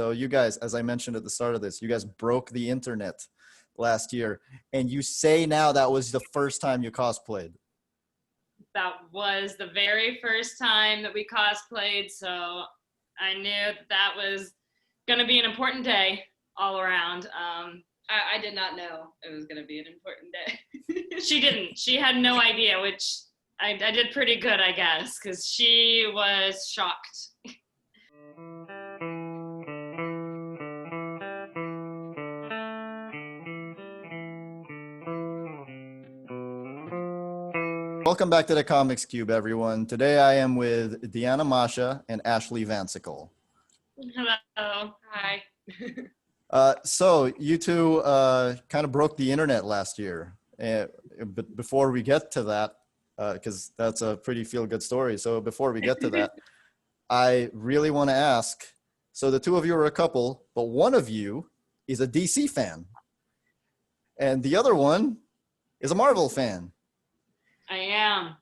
So you guys, as I mentioned at the start of this, you guys broke the internet last year, and you say now that was the first time you cosplayed. That was the very first time that we cosplayed, so I knew that was going to be an important day all around. I did not know it was going to be an important day. She didn't. She had no idea, which I did pretty good, I guess, because she was shocked. Welcome back to the Comics Cube, everyone. Today I am with Deanna Mascia and Ashley Van Sickle. Hello. Hi. So you two kind of broke the internet last year. But before we get to that, because that's a pretty feel-good story. So before we get to that, I really want to ask, so the two of you are a couple, but one of you is a DC fan. And the other one is a Marvel fan. I am.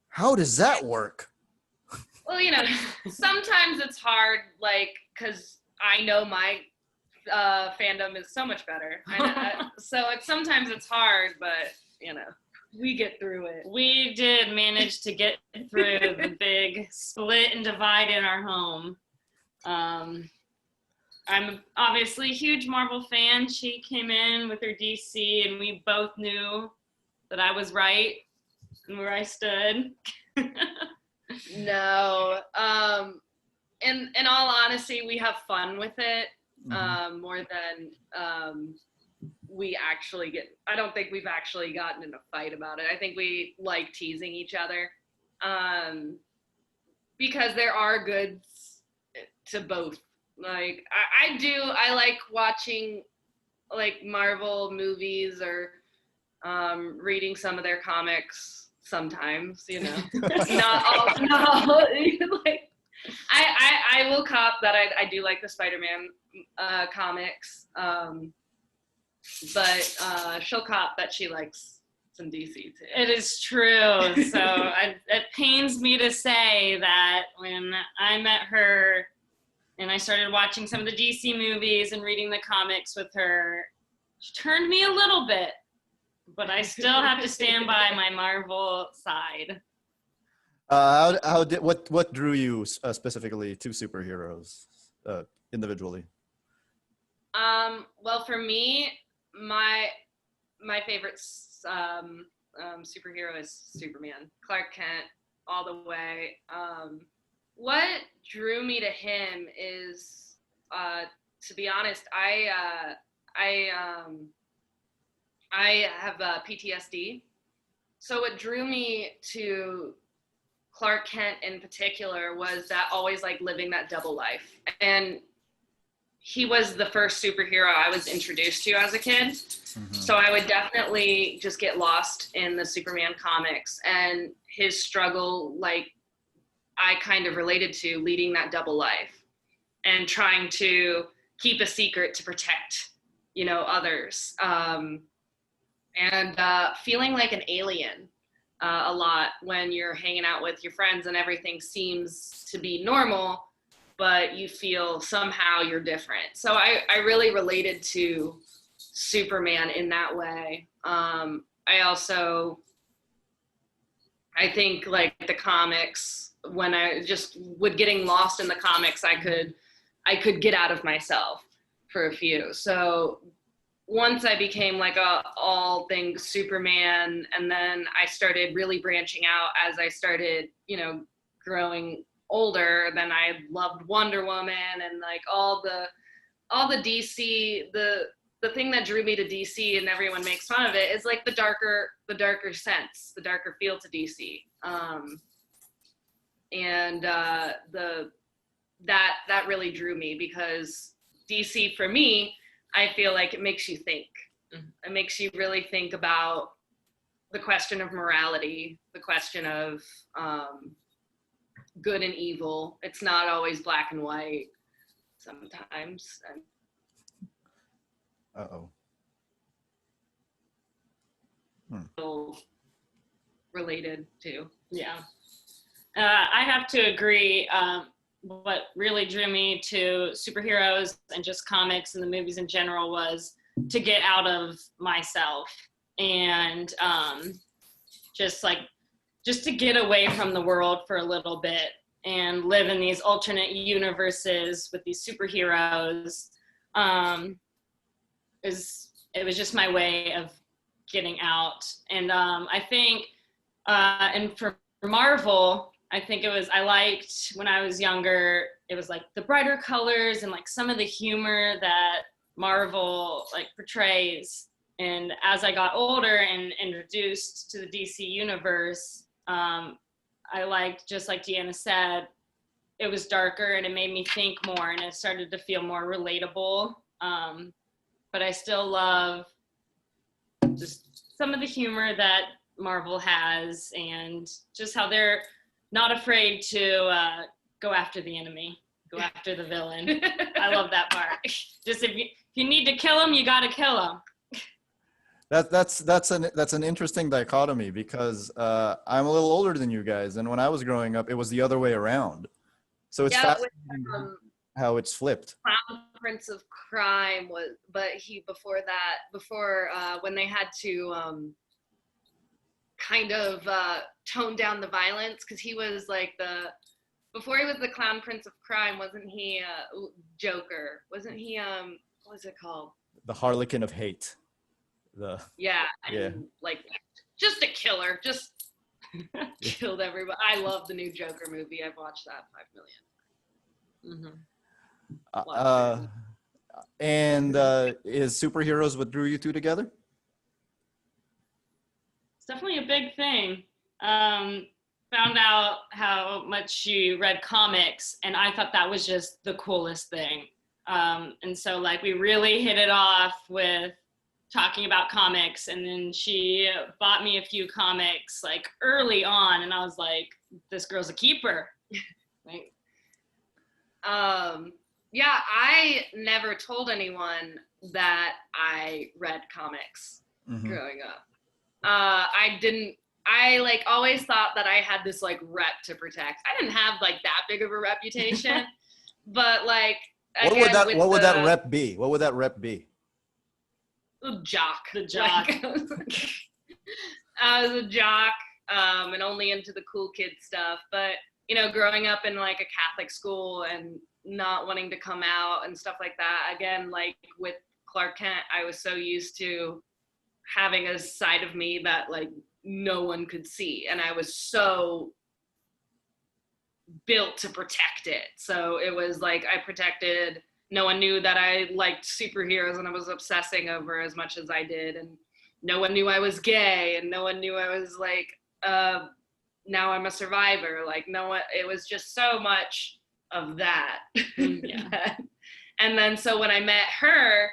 How does that work? Well, you know, sometimes it's hard, like, because I know my fandom is so much better. So sometimes it's hard, but, you know, we get through it. We did manage to get through the big split and divide in our home. I'm obviously a huge Marvel fan. She came in with her DC, and we both knew that I was right and where I stood. No. In all honesty, we have fun with it more than we actually get. I don't think we've actually gotten in a fight about it. I think we like teasing each other because there are goods to both. Like I like watching like Marvel movies or reading some of their comics sometimes, you know. Not all. No, like I will cop that I do like the Spider-Man comics, but she'll cop that she likes some DC too. It is true. So it pains me to say that when I met her and I started watching some of the DC movies and reading the comics with her, she turned me a little bit, but I still have to stand by my Marvel side. What drew you specifically to superheroes individually? Well, for me, my favorite superhero is Superman, Clark Kent, all the way. What drew me to him is, to be honest, I have PTSD. So what drew me to Clark Kent in particular was that always like living that double life. And he was the first superhero I was introduced to as a kid. Mm-hmm. So I would definitely just get lost in the Superman comics and his struggle, like I kind of related to leading that double life and trying to keep a secret to protect, you know, others. And feeling like an alien a lot when you're hanging out with your friends and everything seems to be normal, but you feel somehow you're different. So I really related to Superman in that way. I think like the comics, when I just would getting lost in the comics, I could get out of myself for a few. So once I became like a all things Superman, and then I started really branching out as I started, you know, growing older, then I loved Wonder Woman and like all the DC, the thing that drew me to DC, and everyone makes fun of it, is like the darker sense, the darker feel to DC. That really drew me because DC for me, I feel like it makes you think. Mm-hmm. It makes you really think about the question of morality, the question of good and evil. It's not always black and white sometimes. Uh-oh. Related to. Yeah. I have to agree. what really drew me to superheroes and just comics and the movies in general was to get out of myself and just to get away from the world for a little bit and live in these alternate universes with these superheroes. It was just my way of getting out. And I think, and for Marvel, I think I liked when I was younger, it was like the brighter colors and like some of the humor that Marvel like portrays. And as I got older and introduced to the DC universe, I liked, just like Deanna said, it was darker and it made me think more and it started to feel more relatable. But I still love just some of the humor that Marvel has and just how they're not afraid to go after the enemy, go after the villain. I love that part. Just if you need to kill him, you got to kill him. That's an interesting dichotomy because I'm a little older than you guys, and when I was growing up, it was the other way around. So it's fascinating how it's flipped. Clown Prince of Crime was, but before when they had to kind of tone down the violence, because he was like before he was the Clown Prince of Crime, wasn't he Joker? Wasn't he what was it called? The Harlequin of Hate. Like just a killer, just killed everybody. I love the new Joker movie. I've watched that 5 million. And is superheroes what drew you two together? It's definitely a big thing. Found out how much she read comics, and I thought that was just the coolest thing. And so like we really hit it off with talking about comics, and then she bought me a few comics like early on, and I was like, this girl's a keeper. Like, yeah, I never told anyone that I read comics growing up. I like always thought that I had this like rep to protect. I didn't have like that big of a reputation, but like, what would that rep be? What would that rep be? Jock. The jock. Like, I was a jock, and only into the cool kid stuff. But you know, growing up in like a Catholic school and not wanting to come out and stuff like that. Again, like with Clark Kent, I was so used to having a side of me that like no one could see, and I was so built to protect it. So it was like I protected. No one knew that I liked superheroes and I was obsessing over as much as I did. And no one knew I was gay, and no one knew I was like, now I'm a survivor. Like no one, it was just so much of that. Yeah. And then so when I met her,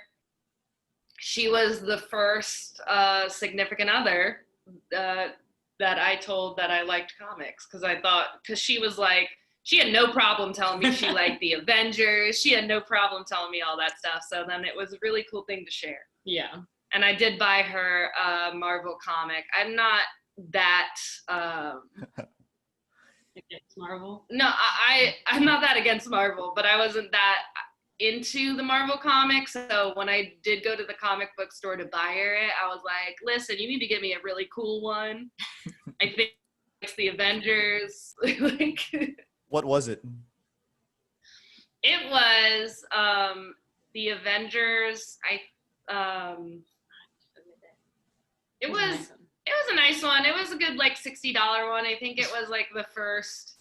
she was the first significant other that I told that I liked comics, because she was like, she had no problem telling me she liked the Avengers. She had no problem telling me all that stuff. So then it was a really cool thing to share. Yeah. And I did buy her a Marvel comic. I'm not that... Against Marvel? No, I'm not that against Marvel, but I wasn't that into the Marvel comics. So when I did go to the comic book store to buy her it, I was like, listen, you need to give me a really cool one. I think it's the Avengers. Like... What was it? It was the Avengers. It was a nice one. It was a good like $60 one. I think it was like the first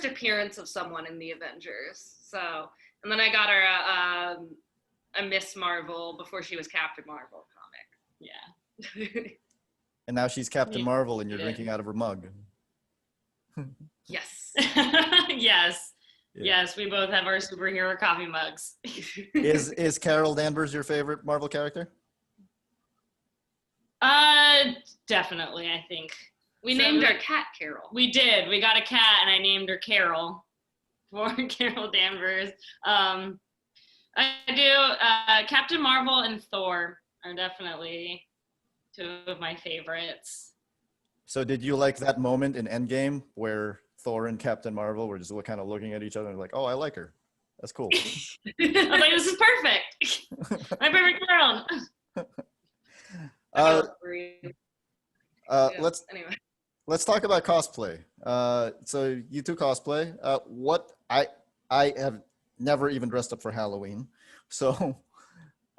appearance of someone in the Avengers. So, and then I got her a Miss Marvel before she was Captain Marvel comic. Yeah. And now she's Captain Marvel, and you're drinking out of her mug. Yes. Yes. Yeah. Yes, we both have our superhero coffee mugs. Is Carol Danvers your favorite Marvel character? Definitely, I think. We named our cat Carol. We did. We got a cat, and I named her Carol for Carol Danvers. I do. Captain Marvel and Thor are definitely two of my favorites. So did you like that moment in Endgame where Thor and Captain Marvel were just kind of looking at each other and like, oh, I like her. That's cool. I was like, this is perfect. My favorite girl. Anyway. Let's talk about cosplay. So you two cosplay. What I have never even dressed up for Halloween. So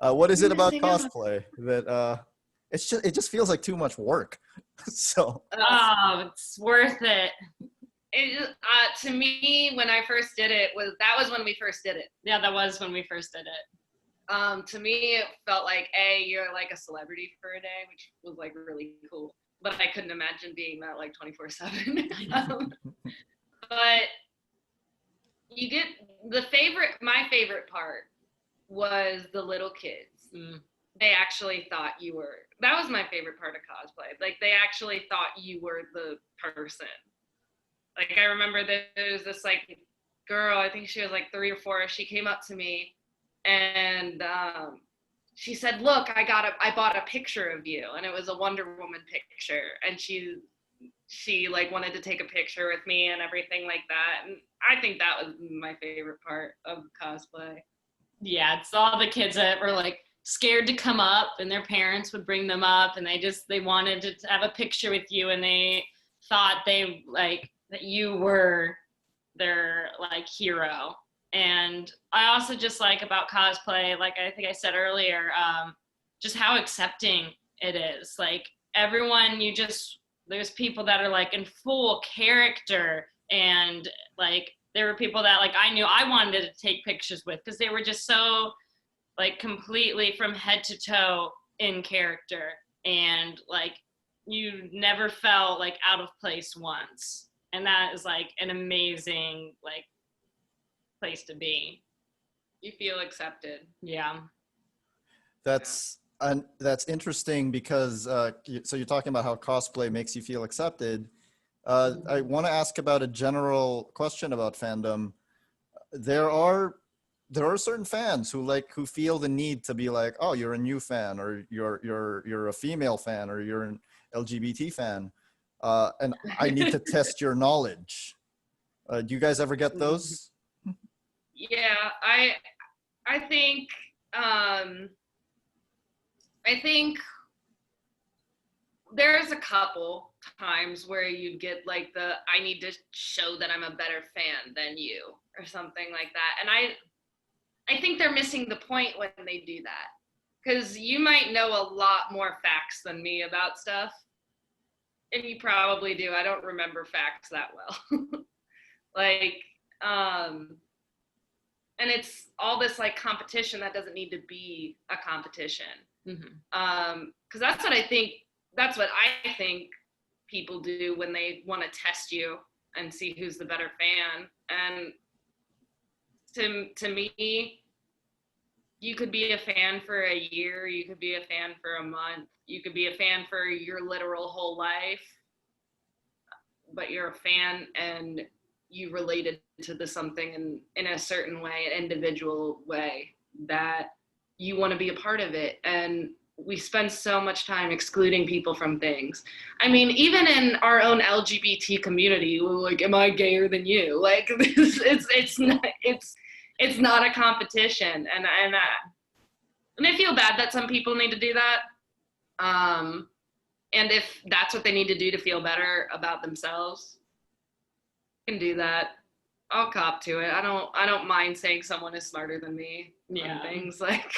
what is it about cosplay that it just feels like too much work? So oh, it's worth it. To me, when I first did it, that was when we first did it. Yeah, that was when we first did it. To me, it felt like you're like a celebrity for a day, which was like really cool. But I couldn't imagine being that like 24/7. But you get my favorite part was the little kids. They actually thought that was my favorite part of cosplay. Like they actually thought you were the person. Like I remember there was this like girl, I think she was like 3 or 4. She came up to me and she said, "Look, I bought a picture of you," and it was a Wonder Woman picture. And she like wanted to take a picture with me and everything like that. And I think that was my favorite part of cosplay. Yeah, it's all the kids that were like scared to come up, and their parents would bring them up, and they wanted to have a picture with you, and they thought they like that you were their like hero. And I also just like about cosplay, like I think I said earlier, just how accepting it is. Like everyone, there's people that are like in full character, and like there were people that like I knew I wanted to take pictures with because they were just so like completely from head to toe in character, and like you never felt like out of place once. And that is like an amazing like place to be. You feel accepted. Yeah. that's interesting because so you're talking about how cosplay makes you feel accepted. I want to ask about a general question about fandom. There are certain fans who feel the need to be like, oh, you're a new fan, or you're a female fan, or you're an LGBT fan, and I need to test your knowledge. Do you guys ever get those? Yeah, I think there's a couple times where you'd get like I need to show that I'm a better fan than you or something like that. And I think they're missing the point when they do that, because you might know a lot more facts than me about stuff, and you probably do. I don't remember facts that well. Like and it's all this like competition that doesn't need to be a competition. Because that's what I think people do when they want to test you and see who's the better fan. And to me, you could be a fan for a year, you could be a fan for a month, you could be a fan for your literal whole life, but you're a fan and you related to something in a certain way, an individual way, that you want to be a part of it. And we spend so much time excluding people from things. I mean, even in our own LGBT community, we're like, am I gayer than you? Like, it's not a competition. And I feel bad that some people need to do that. And if that's what they need to do to feel better about themselves, can do that. I'll cop to it. I don't mind saying someone is smarter than me. Yeah. Things like.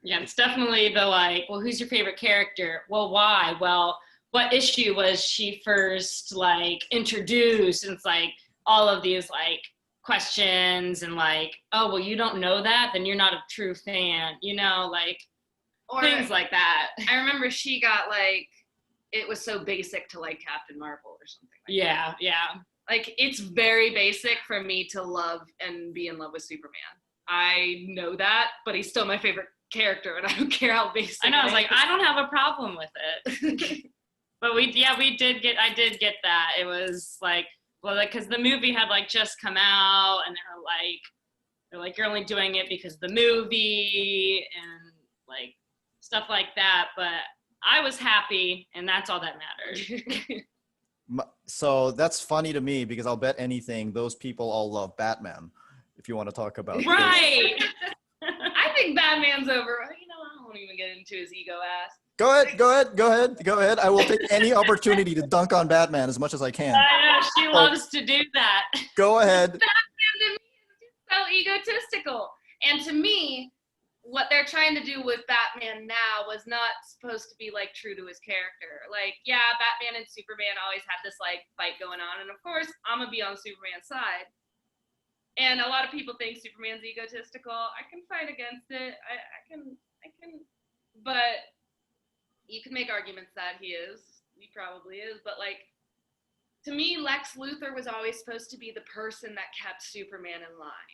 Yeah, it's definitely the like, well, who's your favorite character? Well, why? Well, what issue was she first like introduced? And it's like all of these like questions and like, oh, well, you don't know that, then you're not a true fan, like or things like that. I remember she got like, it was so basic to like Captain Marvel or something like that. Yeah. Like, it's very basic for me to love and be in love with Superman. I know that, but he's still my favorite character, and I don't care how basic. I know, I was like, I don't have a problem with it. But I did get that. It was like, well, like, because the movie had like just come out, and they're like, you're only doing it because of the movie and like stuff like that. But I was happy, and that's all that mattered. So that's funny to me because I'll bet anything those people all love Batman. If you want to talk about Right. I think Batman's over. You know, I won't even get into his ego ass. Go ahead. I will take any opportunity to dunk on Batman as much as I can. I know, she loves to do that. Go ahead. Batman to me is so egotistical. And to me, what they're trying to do with Batman now was not supposed to be like true to his character. Like, yeah, Batman and Superman always had this like fight going on. And of course, I'm gonna be on Superman's side. And a lot of people think Superman's egotistical. I can fight against it. I can, but you can make arguments that he probably is, but like, to me, Lex Luthor was always supposed to be the person that kept Superman in line.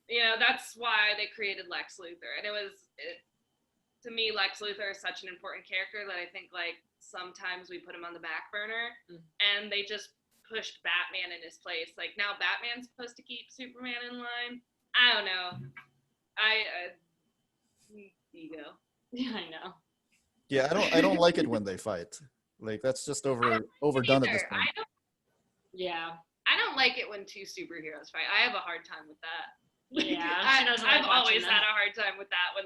You know, that's why they created Lex Luthor. And to me, Lex Luthor is such an important character that I think like sometimes we put him on the back burner and they just pushed Batman in his place. Like now Batman's supposed to keep Superman in line. I don't know. Ego. Yeah, I know. Yeah, I don't like it when they fight. Like that's just overdone at this point. Yeah. I don't like it when two superheroes fight. I have a hard time with that. Yeah, I've always had a hard time with that when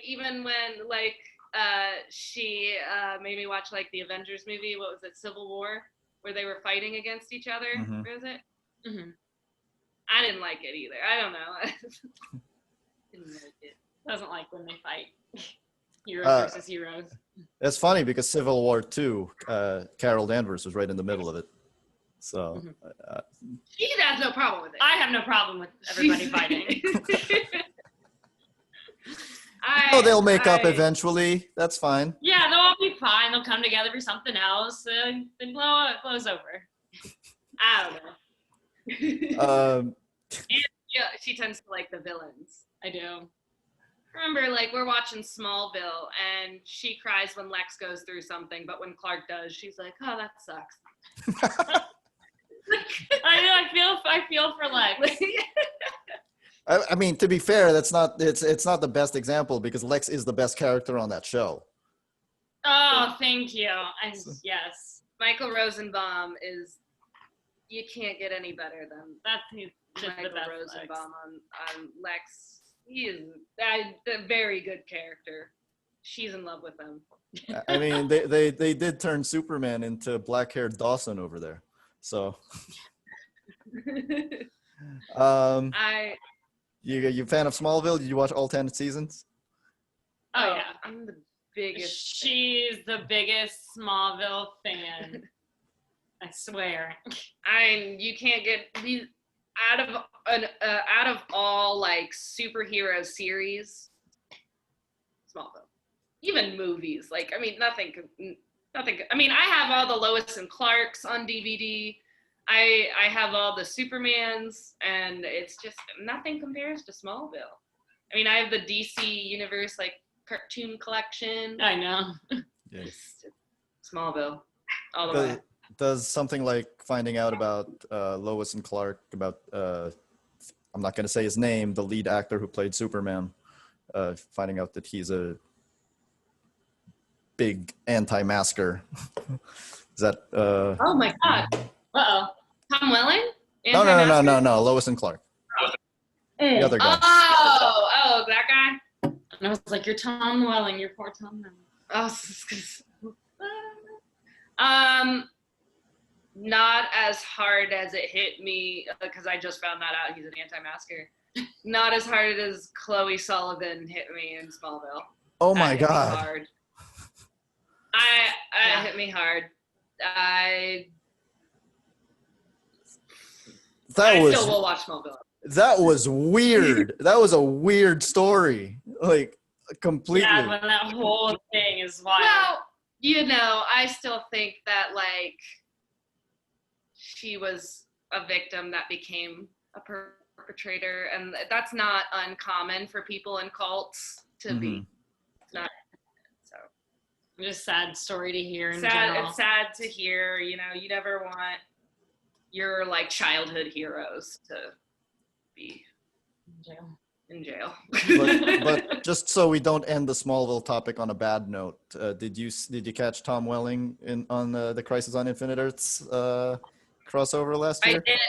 even when she made me watch like the Avengers movie. What was it, Civil War, where they were fighting against each other? Mhm. Where was it? Mm-hmm. I didn't like it either. I don't know. Didn't like it. Doesn't like when they fight. Heroes versus heroes. It's funny because Civil War 2, Carol Danvers was right in the middle of it. So She has no problem with it. I have no problem with everybody fighting. they'll make up eventually. That's fine. Yeah, they'll all be fine. They'll come together for something else. Then blows over. I don't know. Yeah, she tends to like the villains. I do. Remember, like, we're watching Smallville, and she cries when Lex goes through something, but when Clark does, she's like, oh, that sucks. I know, I feel for Lex. I mean, to be fair, it's not the best example because Lex is the best character on that show. Oh, thank you. Yes. Michael Rosenbaum you can't get any better than Michael the best Rosenbaum on Lex. He is a very good character. She's in love with him. I mean, they did turn Superman into black-haired Dawson over there. So, you fan of Smallville? Did you watch all 10 seasons? Oh yeah, I'm the biggest. She's the biggest Smallville fan. I swear. You can't get these out of all like superhero series. Smallville, even movies. Like, I mean, nothing. I mean, I have all the Lois and Clarks on DVD. I have all the Supermans, and it's just nothing compares to Smallville. I mean, I have the DC Universe like cartoon collection. I know. Yes. Smallville, all the way. Does something like finding out about Lois and Clark, about I'm not going to say his name, the lead actor who played Superman, finding out that he's a big anti-masker. Is that? Oh my God! Uh-oh. Tom Welling? No. Lois and Clark. The other guy. Oh, that guy. And I was like, "You're Tom Welling. You're poor Tom Welling." Oh, not as hard as it hit me because I just found that out. He's an anti-masker. Not as hard as Chloe Sullivan hit me in Smallville. Oh my That God! hit me hard. Hit me hard. I still will watch Smallville. That was weird. That was a weird story. Like completely. Yeah, when that whole thing is wild. Well, I still think that like she was a victim that became a perpetrator, and that's not uncommon for people in cults to be. It's not. So just a sad story to hear. It's sad to hear. You know, you never want your like childhood heroes to be in jail. in jail. But just so we don't end the Smallville topic on a bad note, did you catch Tom Welling on the Crisis on Infinite Earths crossover last year? I did.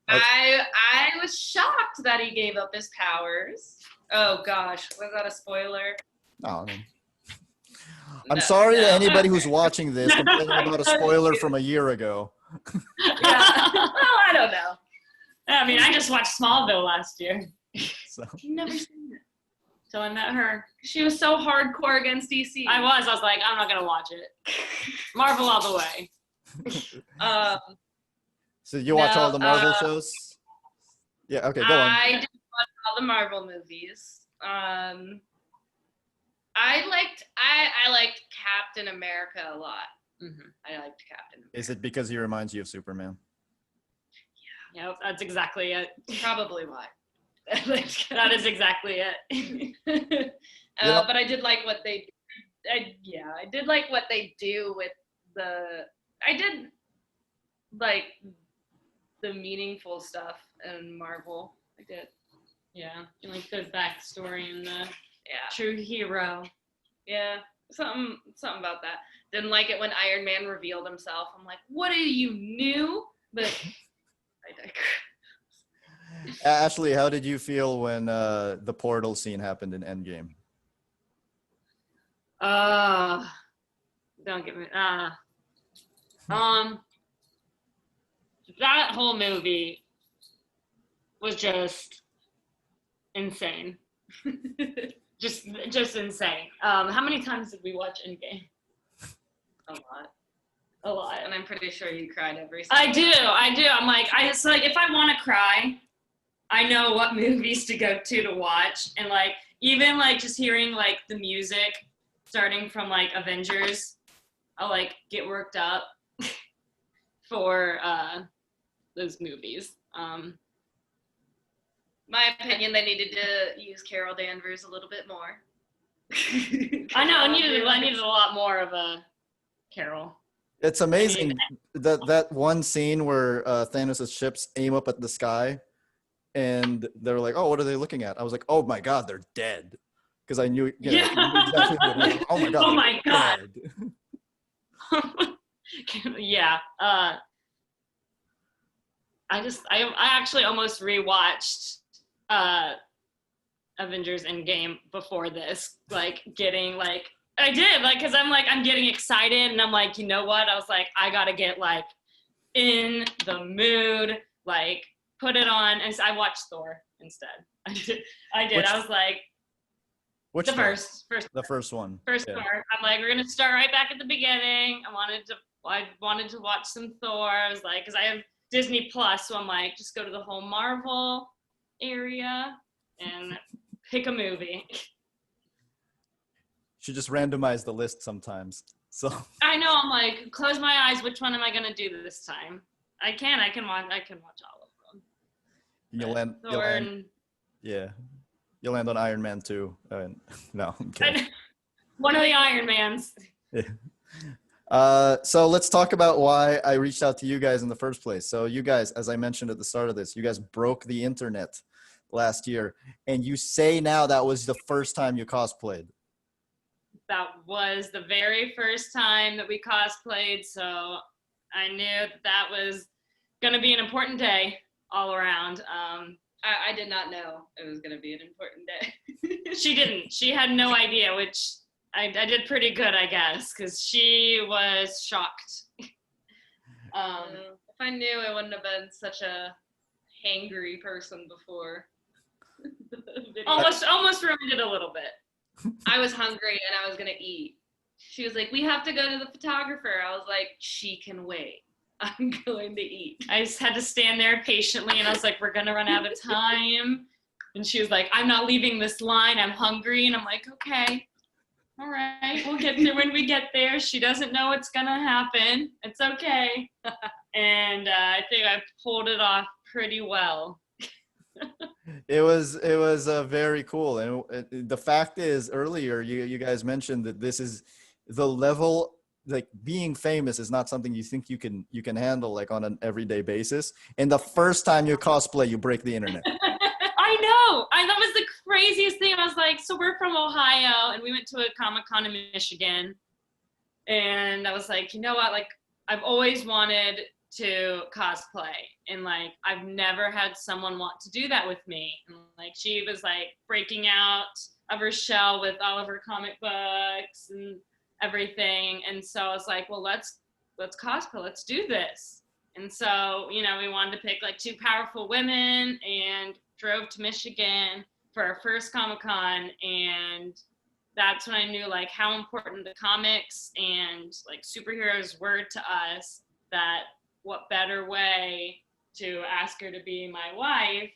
I was shocked that he gave up his powers. Oh gosh, was that a spoiler? No, I'm sorry to anybody who's watching this complaining about a spoiler from a year ago. Yeah. Well, I don't know. I mean, I just watched Smallville last year. So. I've never seen it. So I met her. She was so hardcore against DC. I was like, I'm not gonna watch it. Marvel all the way. So you watch all the Marvel shows? Yeah. Okay. Go on. I did watch all the Marvel movies. I liked Captain America a lot. Mm-hmm. I liked Captain America. Is it because he reminds you of Superman? Yeah, that's exactly it. Probably why. That is exactly it. But I did like what they. I did like what they do with I did like the meaningful stuff in Marvel. I did. Yeah, and like the backstory and the Yeah. true hero. Yeah. Something about that. Didn't like it when Iron Man revealed himself. I'm like, what are you new? But I digress. Ashley, how did you feel when the portal scene happened in Endgame? Don't get me. That whole movie was just insane. just insane. How many times did we watch Endgame? A lot. And I'm pretty sure you cried every I single do. time. I'm like, if I want to cry, I know what movies to go to watch. And like, even like just hearing like the music starting from like Avengers, I'll like get worked up for those movies. My opinion, they needed to use Carol Danvers a little bit more. I know, I needed a lot more of a Carol. It's amazing that one scene where Thanos' ships aim up at the sky and they're like, oh, what are they looking at? I was like, oh my God, they're dead. Because I knew, you know, knew exactly what it was. Oh my God. Oh my God. Dead. Yeah. I actually almost rewatched Avengers Endgame before this, like getting like, I did, like, cause I'm getting excited and I'm like, you know what? I was like, I gotta get like in the mood, like put it on. And so I watched Thor instead. I did. I was like, Which the Thor? first The first one. First Yeah. Thor. I'm like, we're gonna start right back at the beginning. I wanted to watch some Thor. I was like, cause I have Disney Plus, so I'm like, just go to the whole Marvel area and pick a movie. Should just randomize the list sometimes. So I know. I'm like, close my eyes. Which one am I gonna do this time? I can watch all of them. you'll land, yeah. You'll land on Iron Man 2. No, I'm kidding. One of the Iron Mans. Yeah. So let's talk about why I reached out to you guys in the first place. So you guys, as I mentioned at the start of this, you guys broke the internet last year, and you say now that was the first time you cosplayed. That was the very first time that we cosplayed, so I knew that was gonna be an important day all around. I did not know it was going to be an important day. She didn't. She had no idea, which I did pretty good, I guess, because she was shocked. If I knew, I wouldn't have been such a hangry person before. almost ruined it a little bit. I was hungry and I was going to eat. She was like, we have to go to the photographer. I was like, she can wait. I'm going to eat. I just had to stand there patiently, and I was like, we're gonna run out of time. And she was like, I'm not leaving this line. I'm hungry. And I'm like, okay, all right, we'll get there when we get there. She doesn't know what's gonna happen. It's okay. And I think I pulled it off pretty well. It was very cool. And the fact is, earlier you guys mentioned that this is the level, like being famous is not something you think you can handle like on an everyday basis. And the first time you cosplay, you break the internet. I know. That was the craziest thing. I was like, so we're from Ohio, and we went to a Comic-Con in Michigan. And I was like, you know what? Like, I've always wanted to cosplay. And like, I've never had someone want to do that with me. And like, she was like breaking out of her shell with all of her comic books and everything. And so I was like, well, let's cosplay. Let's do this. And so, you know, we wanted to pick like 2 powerful women and drove to Michigan for our first Comic-Con. And that's when I knew like how important the comics and like superheroes were to us, that what better way to ask her to be my wife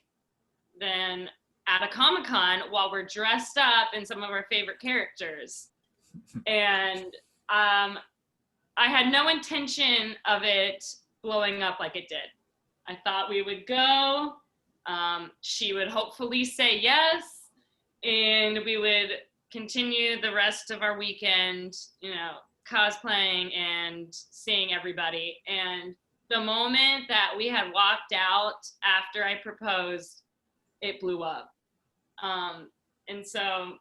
than at a Comic-Con while we're dressed up in some of our favorite characters. And I had no intention of it blowing up like it did. I thought we would go, she would hopefully say yes, and we would continue the rest of our weekend, you know, cosplaying and seeing everybody. And the moment that we had walked out after I proposed, it blew up. And so,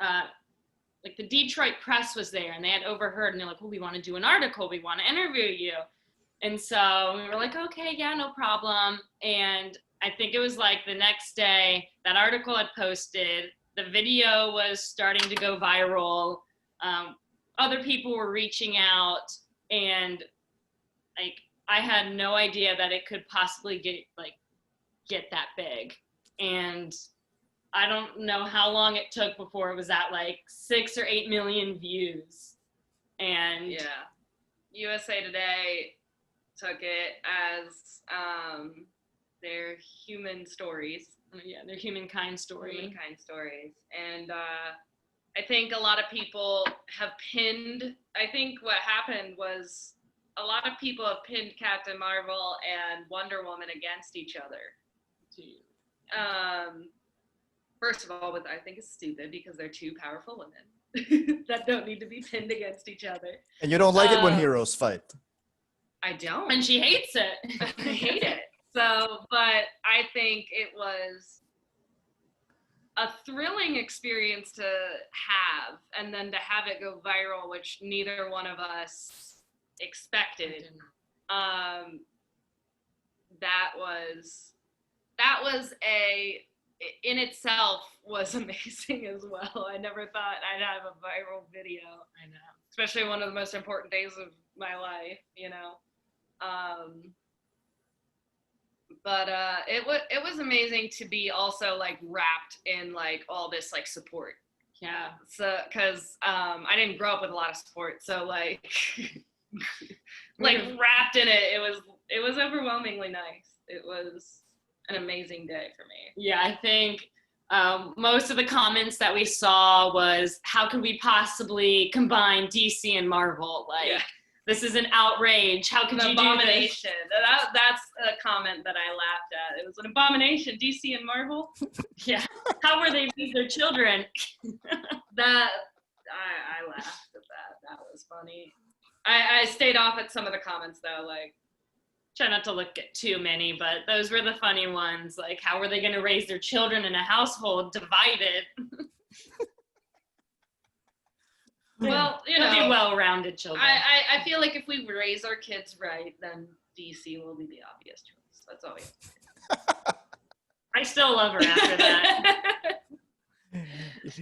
like the Detroit press was there, and they had overheard, and they're like, well, we want to do an article. We want to interview you. And so we were like, okay, yeah, no problem. And I think it was like the next day that article had posted, the video was starting to go viral. Other people were reaching out, and like, I had no idea that it could possibly get that big. And I don't know how long it took before it was at like 6 or 8 million views. And yeah, USA Today took it as their human stories. Yeah, their humankind story. Humankind stories. And I think a lot of people have pinned, I think what happened was a lot of people have pinned Captain Marvel and Wonder Woman against each other. First of all, what I think is stupid, because they're 2 powerful women that don't need to be pinned against each other. And you don't like it when heroes fight. I don't. And she hates it. I hate it. So, but I think it was a thrilling experience to have, and then to have it go viral, which neither one of us expected. That was in itself was amazing as well. I never thought I'd have a viral video. I know. Especially one of the most important days of my life, you know. But it was amazing to be also like wrapped in like all this like support. Yeah. So, cause I didn't grow up with a lot of support, so like like wrapped in it, it was overwhelmingly nice. It was an amazing day for me. Yeah, I think most of the comments that we saw was, how could we possibly combine DC and Marvel? Like, Yeah. This is an outrage. How could An you do abomination. That's a comment that I laughed at. It was an abomination, DC and Marvel. this? Yeah. How were they leave their children? That I laughed at that. That was funny. I stayed off at some of the comments though, like, Try not to look at too many, but those were the funny ones. Like, how were they going to raise their children in a household divided? well, you They'll be know, well-rounded children. I feel like if we raise our kids right, then DC will be the obvious choice. That's all we have to do. I still love her after that.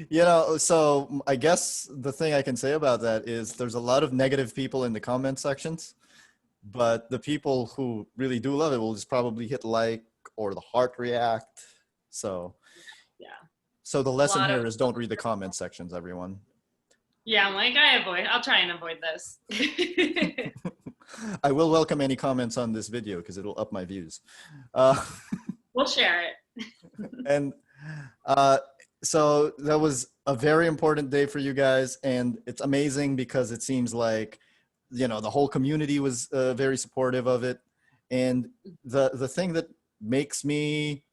You know, so I guess the thing I can say about that is there's a lot of negative people in the comment sections, but the people who really do love it will just probably hit like or the heart react. So Yeah. So the lesson Lot of- here is don't read the comment sections, everyone. Yeah, I'm like, I'll try and avoid this. I will welcome any comments on this video because it'll up my views. We'll share it. And so that was a very important day for you guys, and it's amazing because it seems like, you know, the whole community was very supportive of it. And the thing that makes me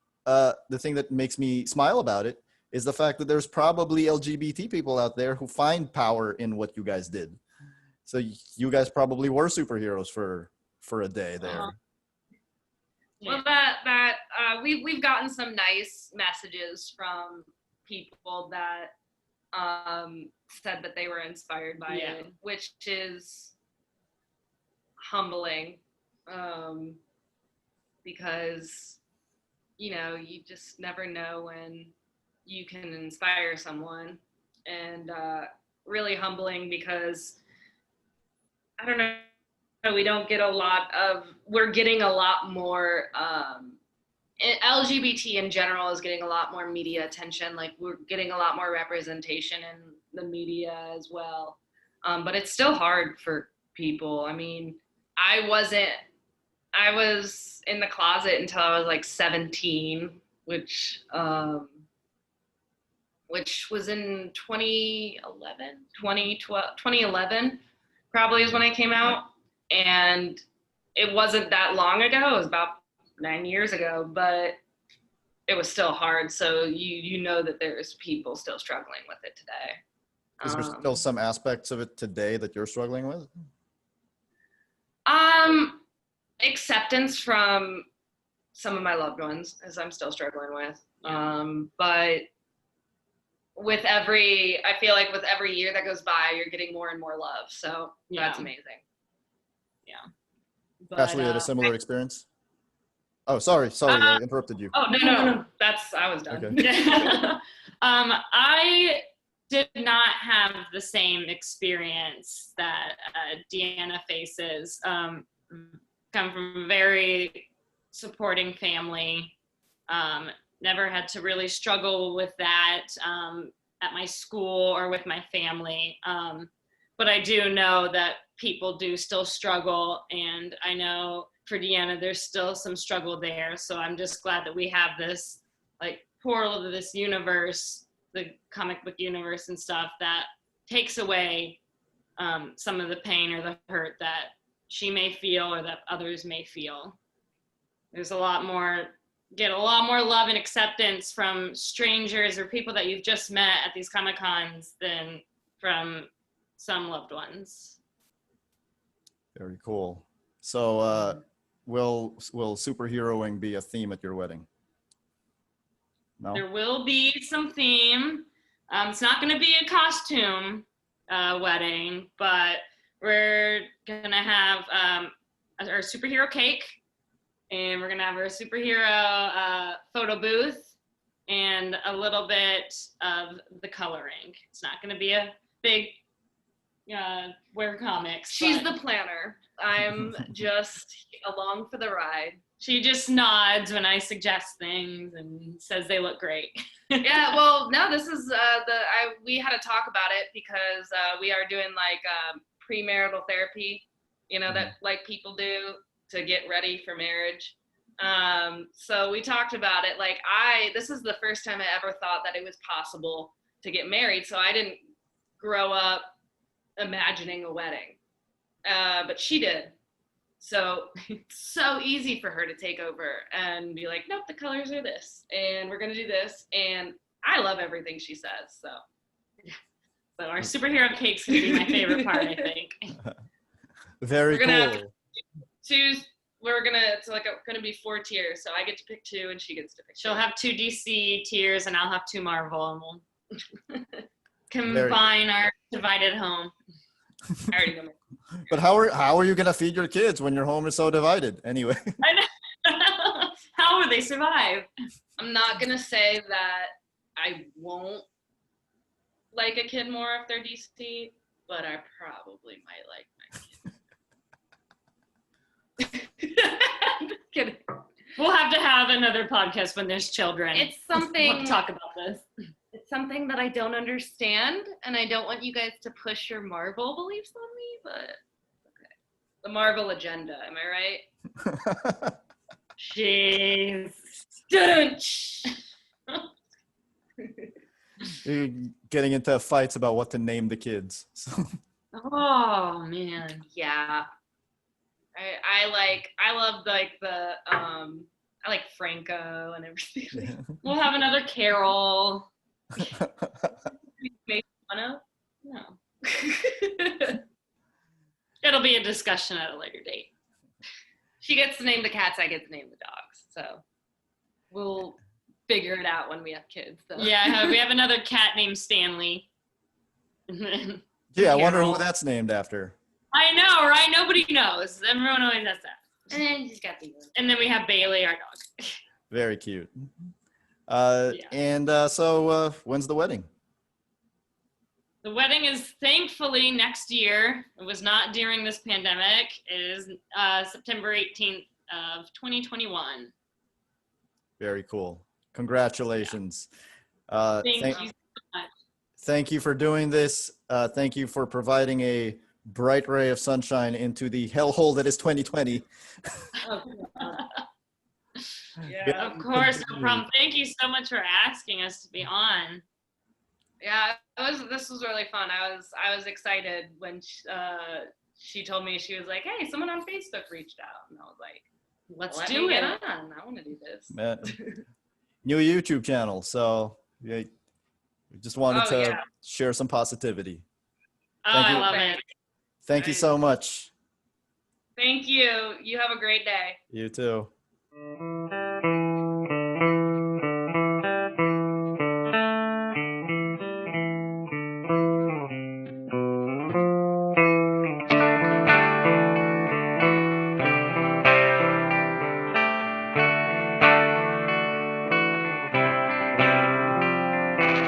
smile about it is the fact that there's probably LGBT people out there who find power in what you guys did. So you guys probably were superheroes for a day there. Well, we've gotten some nice messages from people that said that they were inspired by it, which is humbling, because you just never know when you can inspire someone, and really humbling because I don't know. We're getting a lot more, LGBT in general is getting a lot more media attention. Like we're getting a lot more representation in the media as well. But it's still hard for people. I mean, I was in the closet until I was like 17, which was in 2011 probably is when I came out. And it wasn't that long ago. It was about 9 years ago, but it was still hard. So you know that there's people still struggling with it today. Is there still some aspects of it today that you're struggling with? Acceptance from some of my loved ones, as I'm still struggling with. But I feel like with every year that goes by, you're getting more and more love. So that's amazing. Yeah. But, Ashley had a similar experience? Oh, sorry, I interrupted you. Oh, no. I was done. Okay. I did not have the same experience that Deanna faces. Come from a very supporting family. Never had to really struggle with that at my school or with my family. But I do know that people do still struggle, and I know for Deanna, there's still some struggle there. So I'm just glad that we have this like portal to this universe, the comic book universe and stuff, that takes away some of the pain or the hurt that she may feel or that others may feel. There's get a lot more love and acceptance from strangers or people that you've just met at these Comic-Cons than from some loved ones. Very cool. So will superheroing be a theme at your wedding? No? There will be some theme. It's not going to be a costume wedding, but we're going to have our superhero cake, and we're going to have our superhero photo booth, and a little bit of the coloring. It's not going to be a big wear comics. She's the planner. I'm just along for the ride. She just nods when I suggest things and says they look great. Yeah, well, no, this is we had to talk about it because we are doing like premarital therapy, that like people do to get ready for marriage. So we talked about it. Like this is the first time I ever thought that it was possible to get married. So I didn't grow up imagining a wedding, but she did. So it's so easy for her to take over and be like, nope, the colors are this, and we're gonna do this, and I love everything she says. So our superhero cake's gonna be my favorite part, I think. Very cool. It's gonna be 4 tiers, so I get to pick 2 and she gets to pick 2. She'll have 2 DC tiers and I'll have 2 Marvel, and we'll combine our divided home. I already know. But how are you gonna feed your kids when your home is so divided? Anyway. I know. How will they survive? I'm not gonna say that I won't like a kid more if they're DC, but I probably might like my kid. Kidding. We'll have to have another podcast when there's children. It's something. We'll talk about this. It's something that I don't understand, and I don't want you guys to push your Marvel beliefs on me, but okay. The Marvel agenda, am I right? Jeez. You're getting into fights about what to name the kids. So. Oh man. Yeah. I like Franco and everything. Yeah. We'll have another Carol. Make fun of? No. It'll be a discussion at a later date. She gets to name the cats, I get to name the dogs. So we'll figure it out when we have kids. So. Yeah, we have another cat named Stanley. And then Yeah, I wonder who Carol. that's named after. I know, right? Nobody knows. Everyone always has that. And then he's got the. And then we have Bailey, our dog. Very cute. Yeah. And so when's the wedding? The wedding is thankfully next year. It was not during this pandemic. It is September 18th of 2021. Very cool. Congratulations. Thank you so much. Thank you for doing this. Thank you for providing a bright ray of sunshine into the hellhole that is 2020. Yeah. Of course, no problem. Thank you so much for asking us to be on. Yeah, this was really fun. I was excited when she told me, she was like, "Hey, someone on Facebook reached out," and I was like, Let's Let do me it. get on. I want to do this. New YouTube channel. So yeah, we just wanted to share some positivity. Oh, Thank I you. love it. Thank you so much. Thank you. You have a great day. You too.